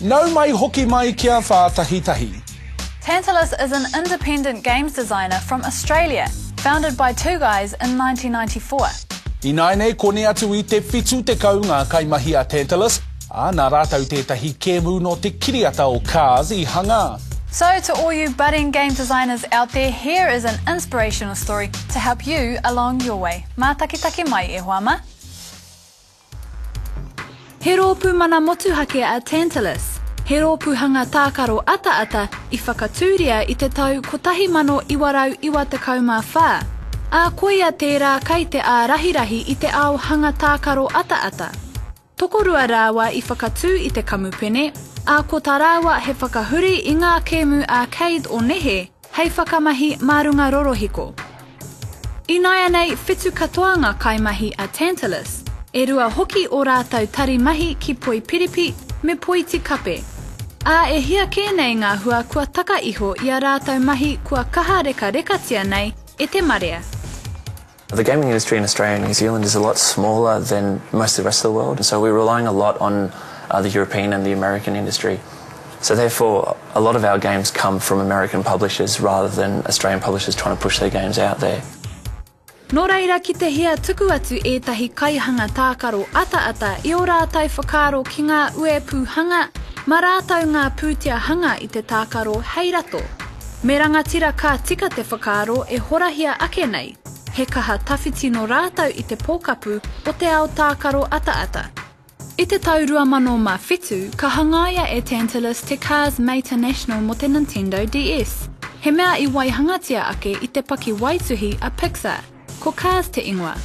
Nau mai hoki mai kia whātahi-tahi. Tantalus is an independent games designer from Australia, founded by two guys in 1994. I naine kone atu I te whitu te kaunga kaimahi a Tantalus, a nā rātau tētahi kēmu no te kiriata o Cars I hanga. So to all you budding game designers out there, here is an inspirational story to help you along your way. Mā takitake mai e hoama. He rōpū mana motuhake a Tantalus. He rōpū hanga tākaro ata-ata I whakatūria I te tau 1994. A koia tērā kai te ā rahirahi I te ao hanga tākaro ata-ata. Tokorua rāwa I whakatū I te kamupene, a ko tā rāwa he whakahuri I ngā kēmu arcade o nehe, hei whakamahi marunga rorohiko. I naia nei whetū katoanga kaimahi a Tantalus. E rua hoki o rātau tari mahi ki poi piripi me poi ti kape. A e hia kēnei ngā hua kua taka iho I a rātau mahi kua kaha reka rekatia nei e te marea. The gaming industry in Australia and New Zealand is a lot smaller than most of the rest of the world, and so we're relying a lot on the European and the American industry. So therefore, a lot of our games come from American publishers rather than Australian publishers trying to push their games out there. Nō reira ki te hea tuku atu ētahi kaihanga tākaro ata-ata I o rātau whakaro ki ngā ue pūhanga, ma rātau ngā pūtia hanga I te tākaro hei rato. Me rangatira ka tika te whakaro e horahia ake nei, he kaha tawhiti no rātau I te pōkapu o te ao tākaro ata-ata. I te tau 2007, ka hangaia e Tantalus te Cars Mater National mo te Nintendo DS. He mea I waihangatia ake I te paki waituhi a Pixar, ko Cars te ingoa.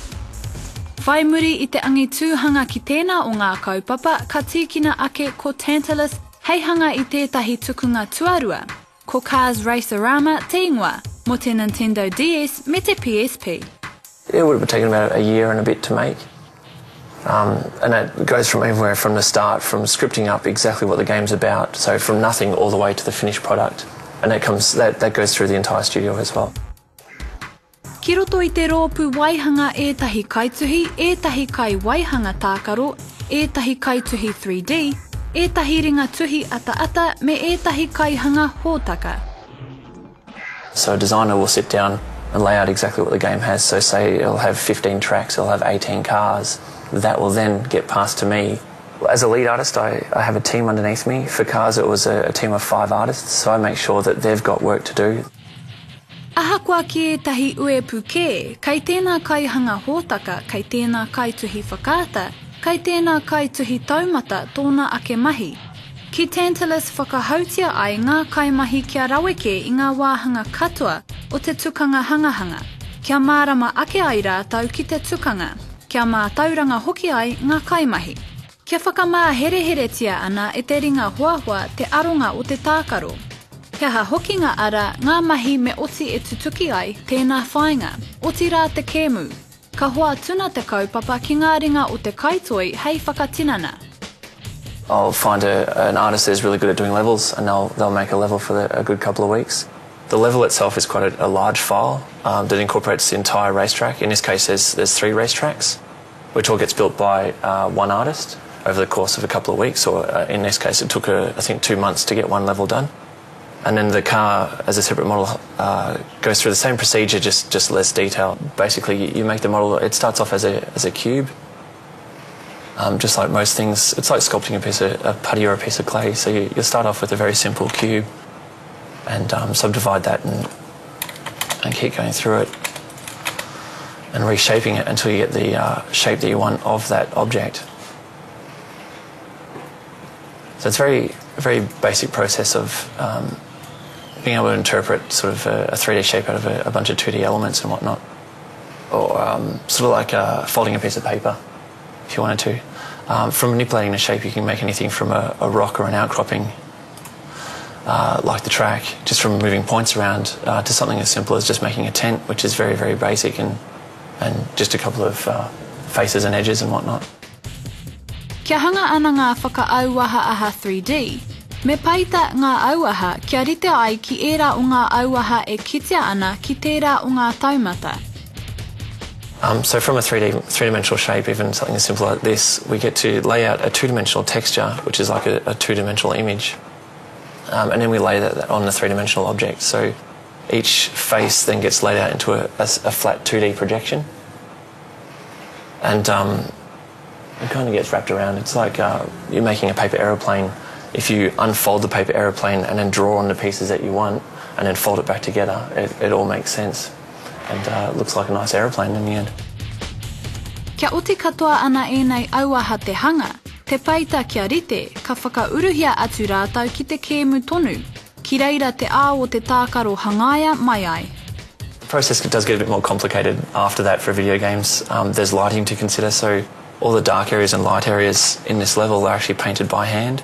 Whai muri I te angi tūhanga ki tēnā o ngā kaupapa, ka tīkina ake ko Tantalus hei hanga I tētahi tukunga tuarua, ko Cars Racerama te ingoa, mo te Nintendo DS me te PSP. It would have taken about a year and a bit to make. And it goes from everywhere from the start, from scripting up exactly what the game's about, so from nothing all the way to the finished product. And that goes through the entire studio as well. Ki roto I te rōpū waihanga ētahi kaituhi, ētahi kai waihanga tākaro, ētahi kaituhi 3D, ētahi ringa tuhi ata-ata me ētahi kaihanga hōtaka. So a designer will sit down and lay out exactly what the game has. So say it'll have 15 tracks, it'll have 18 cars. That will then get passed to me. As a lead artist, I have a team underneath me. For Cars, it was a team of 5 artists, so I make sure that they've got work to do. Ahakoa ki ētahi ue pūkē, kai tēnā kaihanga hōtaka, kai tēnā kaituhi whakaata, kai tēnā kaituhi taumata tōna ake mahi. Ki Tantalus whakahautia ai ngā kaimahi kia raweke I ngā wāhanga katoa o te tukanga hangahanga. Kia mārama ake ai rātau ki te tukanga. Kia mā tauranga hoki ai ngā kaimahi. Kia whakamā here-heretia ana e te ringa huahua te aronga o te tākaro. Kia ha hoki ngā ara ngā mahi me oti e tutuki ai tēnā whainga. Oti rā te kēmu. Ka hoa tuna te kaupapa ki ngā ringa o te kaitoi hei whakatinana. I'll find an artist that's really good at doing levels, and they'll make a level for a good couple of weeks. The level itself is quite a large file that incorporates the entire racetrack. In this case, there's 3 racetracks, which all gets built by one artist over the course of a couple of weeks, or in this case, it took, I think, 2 months to get one level done. And then the car, as a separate model, goes through the same procedure, just less detail. Basically, you make the model, it starts off as a cube. Just like most things, it's like sculpting a putty or a piece of clay. So you'll start off with a very simple cube and subdivide that and keep going through it and reshaping it until you get the shape that you want of that object. So it's a very basic process of being able to interpret sort of a 3D shape out of a bunch of 2D elements and whatnot, or sort of like folding a piece of paper, if you wanted to. From manipulating the shape, you can make anything from a rock or an outcropping, like the track, just from moving points around, to something as simple as just making a tent, which is very basic, and just a couple of faces and edges and whatnot. Kia hanga ana ngā whakaauaha aha 3D, me paita ngā auaha kia rite ai ki ērā o ngā auaha e kitea ana ki tērā o ngā taumata. So from a three-dimensional shape, even something as simple like this, we get to lay out a two-dimensional texture, which is like a two-dimensional image. And then we lay that on the three-dimensional object. So each face then gets laid out into a flat 2D projection. And it kind of gets wrapped around. It's like you're making a paper aeroplane. If you unfold the paper aeroplane and then draw on the pieces that you want and then fold it back together, it all makes sense. And it looks like a nice aeroplane in the end. Kia oti katoa ana e nei auaha te hanga, te paita kia rite, ka whakauruhia atu rātau ki te kēmu tonu, ki reira te ā o te tākaro hangaia mai ai. The process does get a bit more complicated after that for video games. There's lighting to consider, so all the dark areas and light areas in this level are actually painted by hand.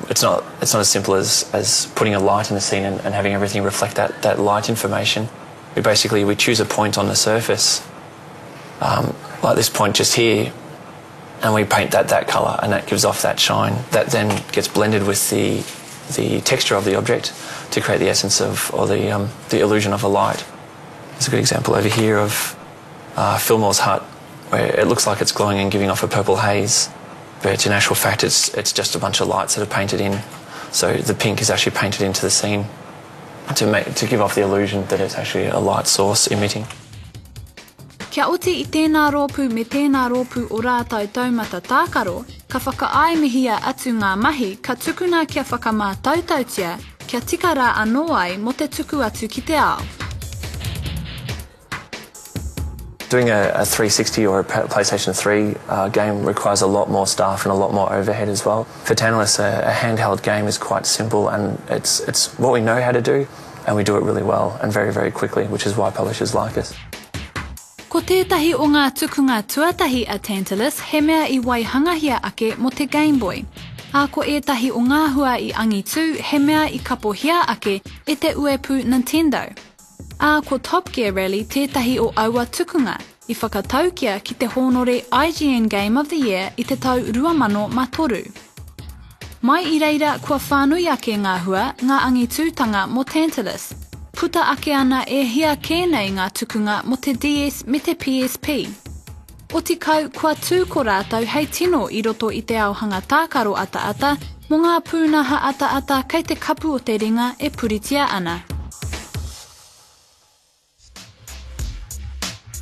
It's not as simple as putting a light in the scene and having everything reflect that light information. We choose a point on the surface, like this point just here, and we paint that colour, and that gives off that shine. That then gets blended with the texture of the object to create the essence of, or the illusion of a light. There's a good example over here of Fillmore's hut, where it looks like it's glowing and giving off a purple haze, but in actual fact it's just a bunch of lights that are painted in. So the pink is actually painted into the scene to give off the illusion that it's actually a light source emitting. Kia oti I tēnā rōpū me tēnā rōpū o rātou taumata tākaro, ka whakaaimihia atu ngā mahi ka tukuna kia whakamātautautia, kia tika rā anō ai mo te tuku atu ki te ao. Doing a 360 or a PlayStation 3 game requires a lot more staff and a lot more overhead as well. For Tantalus, a handheld game is quite simple, and it's what we know how to do, and we do it really well and very, very quickly, which is why publishers like us. Ko tētahi o ngā tukunga tuatahi a Tantalus, he mea I waihangahia ake mo te Game Boy. A ko ētahi o ngā hua I angitu, he mea I kapohia ake e te uepu Nintendo. A ko Top Gear Rally tētahi o aua tukunga, I whakataukia ki te honore IGN Game of the Year I te tau 2003. Mai I reira kua whānui ake ngā hua, ngā angitūtanga mo Tantalus. Puta ake ana e hia kēnei ngā tukunga mo te DS me te PSP. O te kau kua tū ko rātou hei tino I roto I te ao hanga tākaro ata-ata, mo ngā pūnaha ata-ata kei te kapu o te ringa e puritia ana.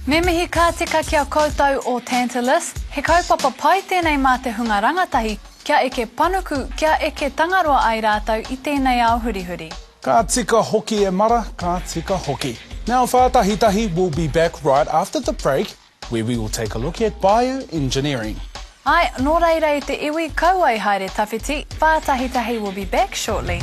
Me mihi ka tika kia koutou o Tantalus, he kaupapa pai tēnei mā te hunga rangatahi, kia eke panuku, kia eke tangaroa ai rātou I tēnei ao hurihuri. Ka tika hoki e mara, ka tika hoki. Now Whātahitahi will be back right after the break, where we will take a look at bioengineering. Ai, nō reira I te iwi, kauai haere tawhiti, Whātahitahi will be back shortly.